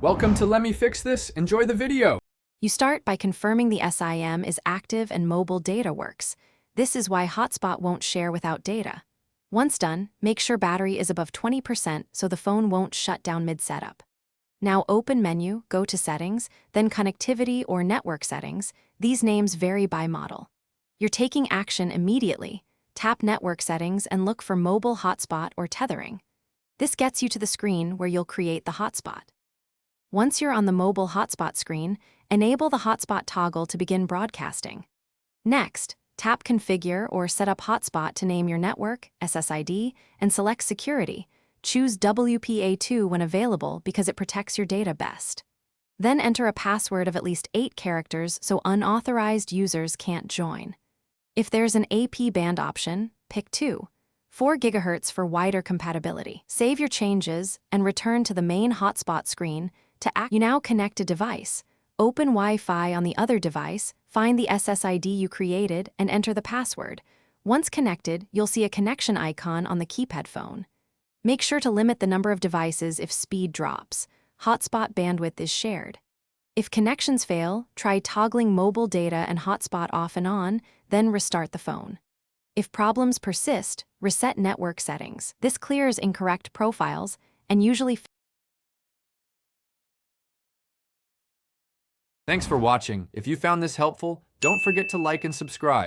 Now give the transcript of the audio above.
Welcome to Let Me Fix This. Enjoy the video. You start by confirming the SIM is active and mobile data works. This is why Hotspot won't share without data. Once done, make sure battery is above 20% so the phone won't shut down mid-setup. Now open menu, go to Settings, then Connectivity or Network Settings. These names vary by model. You're taking action immediately. Tap Network Settings and look for Mobile Hotspot or Tethering. This gets you to the screen where you'll create the hotspot. Once you're on the mobile hotspot screen, enable the hotspot toggle to begin broadcasting. Next, tap Configure or Set up Hotspot to name your network, SSID, and select Security. Choose WPA2 when available because it protects your data best. Then enter a password of at least 8 characters so unauthorized users can't join. If there's an AP band option, pick 2. 4 GHz for wider compatibility. Save your changes and return to the main hotspot screen. You now connect a device. Open Wi-Fi on the other device, find the SSID you created, and enter the password. Once connected, you'll see a connection icon on the keypad phone. Make sure to limit the number of devices if speed drops. Hotspot bandwidth is shared. If connections fail, try toggling mobile data and hotspot off and on, then restart the phone. If problems persist, reset network settings. This clears incorrect profiles and usually. Thanks for watching. If you found this helpful, don't forget to like and subscribe.